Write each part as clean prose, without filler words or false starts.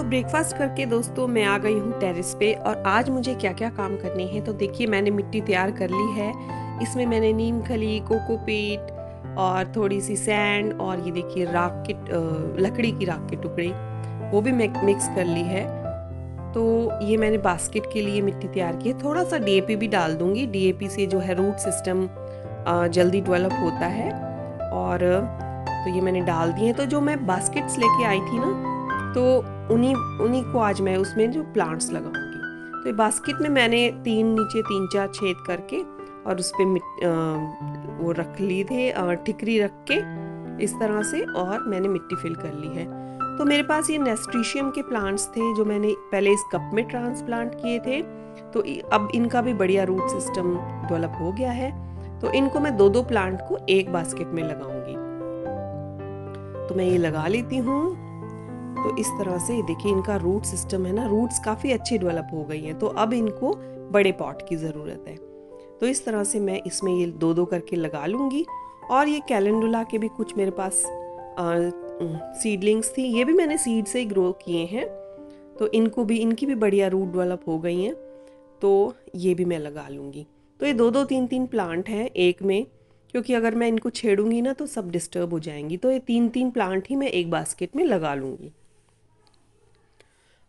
तो ब्रेकफास्ट करके दोस्तों मैं आ गई हूँ टेरेस पे और आज मुझे क्या क्या काम करने हैं। तो देखिए मैंने मिट्टी तैयार कर ली है। इसमें मैंने नीम खली, कोकोपीट और थोड़ी सी सैंड और ये देखिए राख के लकड़ी की राख के टुकड़े वो भी मिक्स कर ली है। तो ये मैंने बास्केट के लिए मिट्टी तैयार की है। थोड़ा सा डीएपी भी डाल दूंगी। डीएपी से जो है रूट सिस्टम जल्दी डेवलप होता है। और तो ये मैंने डाल दिए हैं। तो जो मैं बास्केट्स लेके आई थी ना, तो उन्हीं उन्हीं को आज मैं उसमें जो प्लांट्स लगाऊंगी। तो ये बास्केट में मैंने नीचे 3-4 छेद करके और उस पर वो रख लिए थे, ठिकरी रख के इस तरह से, और मैंने मिट्टी फिल कर ली है। तो मेरे पास ये नेस्ट्रीशियम के प्लांट्स थे जो मैंने पहले इस कप में ट्रांसप्लांट किए थे। तो अब इनका भी बढ़िया रूट सिस्टम डेवलप हो गया है। तो इनको मैं 2-2 प्लांट को एक बास्केट में लगाऊंगी। तो मैं ये लगा लेती हूँ। तो इस तरह से देखिए इनका रूट सिस्टम है ना, रूट्स काफ़ी अच्छे डेवलप हो गई हैं। तो अब इनको बड़े पॉट की ज़रूरत है। तो इस तरह से मैं इसमें ये 2-2 करके लगा लूँगी। और ये कैलेंडुला के भी कुछ मेरे पास सीडलिंग्स थी, ये भी मैंने सीड से ही ग्रो किए हैं। तो इनकी भी बढ़िया रूट डेवलप हो गई हैं। तो ये भी मैं लगा लूँगी। तो ये 2-2 3-3 प्लांट हैं एक में, क्योंकि अगर मैं इनको छेड़ूंगी ना तो सब डिस्टर्ब हो जाएंगी। तो ये 3-3 प्लांट ही मैं एक बास्केट में लगा लूँगी।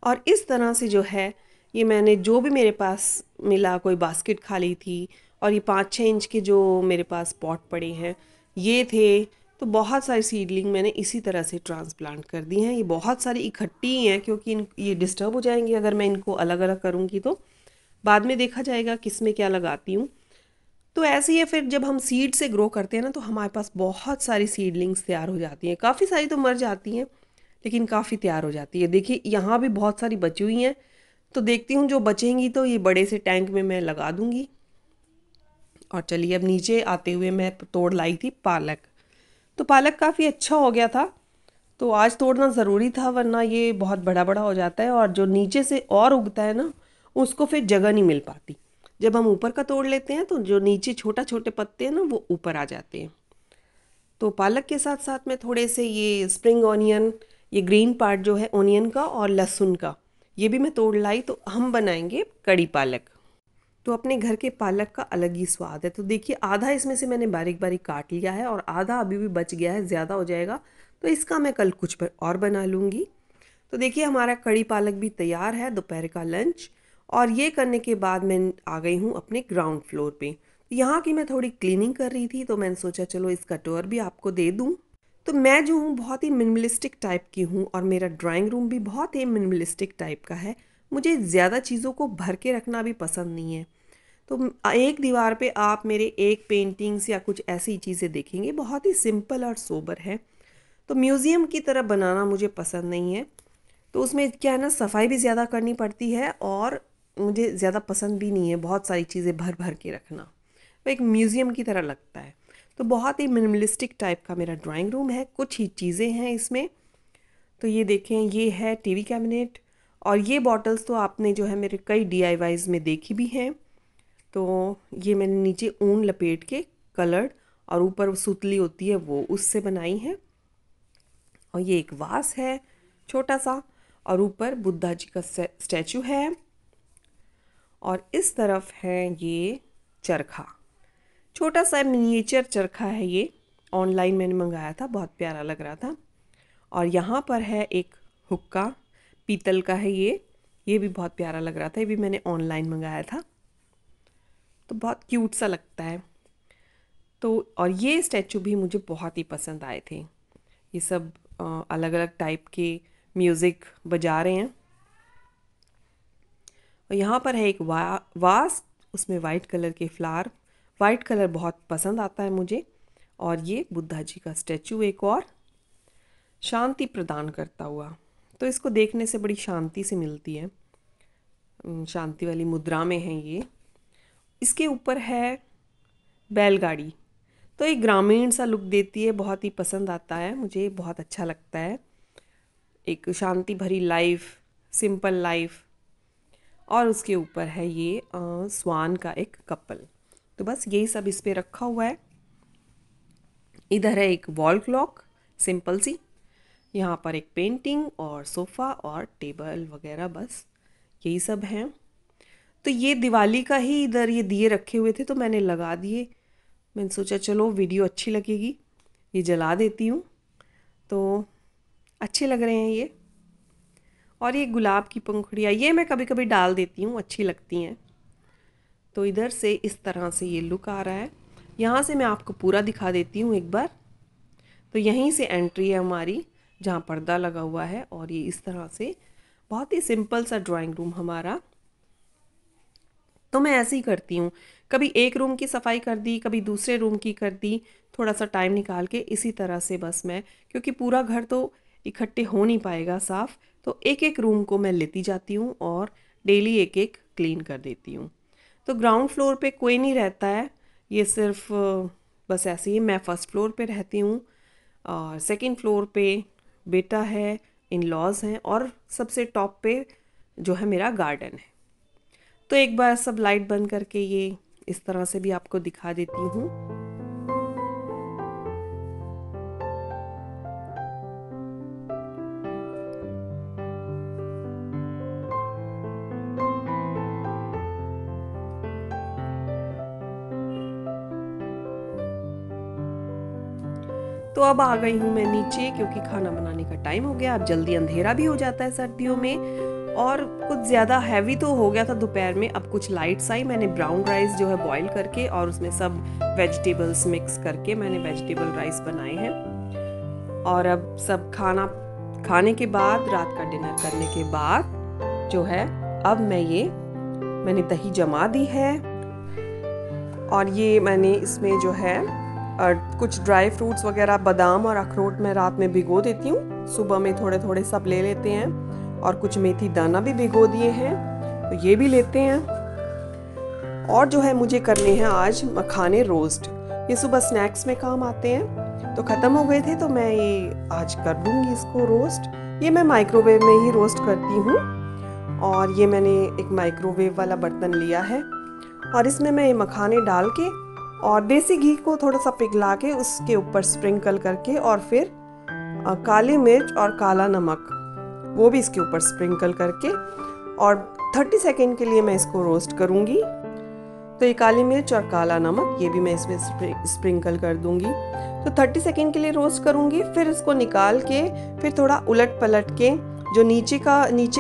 और इस तरह से जो है ये मैंने जो भी मेरे पास मिला, कोई बास्केट खाली थी और ये 5-6 इंच के जो मेरे पास पॉट पड़े हैं ये थे। तो बहुत सारी सीडलिंग मैंने इसी तरह से ट्रांसप्लांट कर दी हैं। ये बहुत सारी इकट्ठी ही हैं क्योंकि ये डिस्टर्ब हो जाएंगी अगर मैं इनको अलग अलग करूँगी। तो बाद में देखा जाएगा किस में क्या लगाती हूँ। तो ऐसे ही है, फिर जब हम सीड से ग्रो करते हैं ना तो हमारे पास बहुत सारी सीडलिंग्स तैयार हो जाती हैं। काफ़ी सारी तो मर जाती हैं लेकिन काफ़ी तैयार हो जाती है। देखिए यहाँ भी बहुत सारी बची हुई हैं। तो देखती हूँ जो बचेंगी तो ये बड़े से टैंक में मैं लगा दूँगी। और चलिए अब नीचे आते हुए मैं तोड़ लाई थी पालक। तो पालक काफ़ी अच्छा हो गया था। तो आज तोड़ना ज़रूरी था वरना ये बहुत बड़ा बड़ा हो जाता है और जो नीचे से और उगता है ना उसको फिर जगह नहीं मिल पाती। जब हम ऊपर का तोड़ लेते हैं तो जो नीचे छोटा छोटे पत्ते हैं ना वो ऊपर आ जाते हैं। तो पालक के साथ साथ में थोड़े से ये स्प्रिंग ऑनियन, ये ग्रीन पार्ट जो है ऑनियन का, और लहसुन का, ये भी मैं तोड़ लाई। तो हम बनाएंगे कड़ी पालक। तो अपने घर के पालक का अलग ही स्वाद है। तो देखिए आधा इसमें से मैंने बारीक बारीक काट लिया है और आधा अभी भी बच गया है, ज़्यादा हो जाएगा तो इसका मैं कल कुछ पर और बना लूँगी। तो देखिए हमारा कड़ी पालक भी तैयार है, दोपहर का लंच। और ये करने के बाद मैं आ गई हूँ अपने ग्राउंड फ्लोर पे। यहाँ की मैं थोड़ी क्लीनिंग कर रही थी तो मैंने सोचा चलो इसका टूर भी आपको दे दूँ। तो मैं जो हूँ बहुत ही मिनिमलिस्टिक टाइप की हूँ और मेरा ड्राइंग रूम भी बहुत ही मिनिमलिस्टिक टाइप का है। मुझे ज़्यादा चीज़ों को भर के रखना भी पसंद नहीं है। तो एक दीवार पे आप मेरे एक पेंटिंग्स या कुछ ऐसी चीज़ें देखेंगे, बहुत ही सिंपल और सोबर है। तो म्यूज़ियम की तरह बनाना मुझे पसंद नहीं है। तो उसमें क्या है ना, सफाई भी ज़्यादा करनी पड़ती है और मुझे ज़्यादा पसंद भी नहीं है बहुत सारी चीज़ें भर भर के रखना। वो एक म्यूज़ियम की तरह लगता है। तो बहुत ही मिनिमलिस्टिक टाइप का मेरा ड्राइंग रूम है, कुछ ही चीज़ें हैं इसमें। तो ये देखें, ये है टीवी कैबिनेट। और ये बॉटल्स तो आपने जो है मेरे कई डीआईवाईज में देखी भी हैं। तो ये मैंने नीचे ऊन लपेट के कलर्ड और ऊपर सुतली होती है वो उससे बनाई है। और ये एक वास है छोटा सा, और ऊपर बुद्धा जी का स्टैचू है। और इस तरफ है ये चरखा, छोटा सा मिनिएचर चरखा है ये। ऑनलाइन मैंने मंगाया था, बहुत प्यारा लग रहा था। और यहाँ पर है एक हुक्का, पीतल का है ये भी बहुत प्यारा लग रहा था। ये भी मैंने ऑनलाइन मंगाया था। तो बहुत क्यूट सा लगता है। तो और ये स्टैचू भी मुझे बहुत ही पसंद आए थे। ये सब अलग अलग टाइप के म्यूज़िक बजा रहे हैं। और यहाँ पर है एक वास, उसमें वाइट कलर के फ्लावर, वाइट कलर बहुत पसंद आता है मुझे। और ये बुद्धा जी का स्टैचू एक और, शांति प्रदान करता हुआ। तो इसको देखने से बड़ी शांति सी मिलती है, शांति वाली मुद्रा में है ये। इसके ऊपर है बैलगाड़ी। तो एक ग्रामीण सा लुक देती है, बहुत ही पसंद आता है मुझे, बहुत अच्छा लगता है। एक शांति भरी लाइफ, सिंपल लाइफ। और उसके ऊपर है ये स्वान का एक कपल। तो बस यही सब इस पे रखा हुआ है। इधर है एक वॉल क्लॉक, सिंपल सी। यहाँ पर एक पेंटिंग और सोफ़ा और टेबल वगैरह, बस यही सब हैं। तो ये दिवाली का ही इधर ये दिए रखे हुए थे तो मैंने लगा दिए। मैंने सोचा चलो वीडियो अच्छी लगेगी, ये जला देती हूँ। तो अच्छे लग रहे हैं ये। और ये गुलाब की पंखुड़ियाँ ये मैं कभी कभी डाल देती हूँ, अच्छी लगती हैं। तो इधर से इस तरह से ये लुक आ रहा है। यहाँ से मैं आपको पूरा दिखा देती हूँ एक बार। तो यहीं से एंट्री है हमारी, जहाँ पर्दा लगा हुआ है। और ये इस तरह से बहुत ही सिंपल सा ड्राइंग रूम हमारा। तो मैं ऐसे ही करती हूँ, कभी एक रूम की सफाई कर दी, कभी दूसरे रूम की कर दी, थोड़ा सा टाइम निकाल के इसी तरह से बस मैं, क्योंकि पूरा घर तो इकट्ठे हो नहीं पाएगा साफ़, तो एक एक रूम को मैं लेती जाती हूँ और डेली एक एक क्लीन कर देती हूँ। तो ग्राउंड फ्लोर पे कोई नहीं रहता है, ये सिर्फ बस ऐसे ही। मैं फ़र्स्ट फ्लोर पे रहती हूँ और सेकंड फ्लोर पे बेटा है, इन लॉज हैं, और सबसे टॉप पे जो है मेरा गार्डन है। तो एक बार सब लाइट बंद करके ये इस तरह से भी आपको दिखा देती हूँ। तो अब आ गई हूँ मैं नीचे, क्योंकि खाना बनाने का टाइम हो गया। अब जल्दी अंधेरा भी हो जाता है सर्दियों में, और कुछ ज़्यादा हैवी तो हो गया था दोपहर में। अब कुछ लाइट्स आई, मैंने ब्राउन राइस जो है बॉईल करके और उसमें सब वेजिटेबल्स मिक्स करके मैंने वेजिटेबल राइस बनाए हैं। और अब सब खाना खाने के बाद, रात का डिनर करने के बाद जो है, अब मैंने दही जमा दी है। और ये मैंने इसमें जो है कुछ ड्राई फ्रूट्स वगैरह, बादाम और अखरोट मैं रात में भिगो देती हूँ, सुबह में थोड़े थोड़े सब ले लेते हैं। और कुछ मेथी दाना भी भिगो दिए हैं, तो ये भी लेते हैं। और जो है मुझे करने हैं आज मखाने रोस्ट, ये सुबह स्नैक्स में काम आते हैं। तो ख़त्म हो गए थे तो मैं ये आज कर दूँगी इसको रोस्ट। ये मैं माइक्रोवेव में ही रोस्ट करती हूँ। और ये मैंने एक माइक्रोवेव वाला बर्तन लिया है, और इसमें मैं ये मखाने डाल के और देसी घी को थोड़ा सा पिघला के उसके ऊपर स्प्रिंकल करके, और फिर काली मिर्च और काला नमक वो भी इसके ऊपर स्प्रिंकल करके, और 30 सेकेंड के लिए मैं इसको रोस्ट करूँगी। तो ये काली मिर्च और काला नमक ये भी मैं इसमें स्प्रिंकल कर दूँगी। तो 30 सेकेंड के लिए रोस्ट करूँगी, फिर इसको निकाल के फिर थोड़ा उलट पलट के, जो नीचे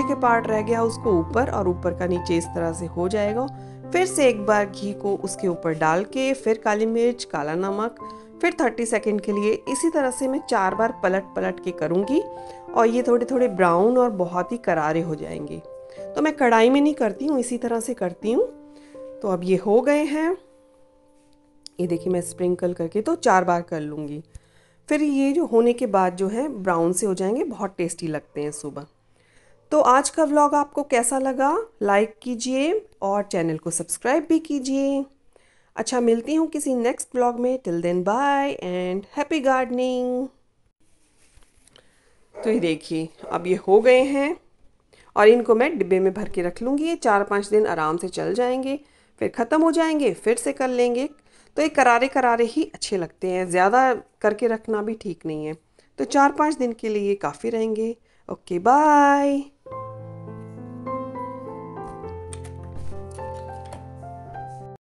के पार्ट रह गया उसको ऊपर, और ऊपर का नीचे इस तरह से हो जाएगा। फिर से एक बार घी को उसके ऊपर डाल के, फिर काली मिर्च, काला नमक, फिर 30 सेकेंड के लिए इसी तरह से मैं 4 बार पलट पलट के करूँगी। और ये थोड़े थोड़े ब्राउन और बहुत ही करारे हो जाएंगे। तो मैं कढ़ाई में नहीं करती हूँ, इसी तरह से करती हूँ। तो अब ये हो गए हैं, ये देखिए मैं स्प्रिंकल करके तो 4 बार कर लूँगी। फिर ये जो होने के बाद जो है ब्राउन से हो जाएंगे, बहुत टेस्टी लगते हैं सुबह। तो आज का व्लॉग आपको कैसा लगा, लाइक कीजिए और चैनल को सब्सक्राइब भी कीजिए। अच्छा, मिलती हूँ किसी नेक्स्ट व्लॉग में। Till then bye and happy gardening. तो ये देखिए अब ये हो गए हैं, और इनको मैं डिब्बे में भर के रख लूँगी। ये 4-5 दिन आराम से चल जाएंगे, फिर ख़त्म हो जाएंगे, फिर से कर लेंगे। तो ये करारे करारे ही अच्छे लगते हैं, ज़्यादा करके रखना भी ठीक नहीं है। तो 4-5 दिन के लिए ये काफ़ी रहेंगे। Okay bye.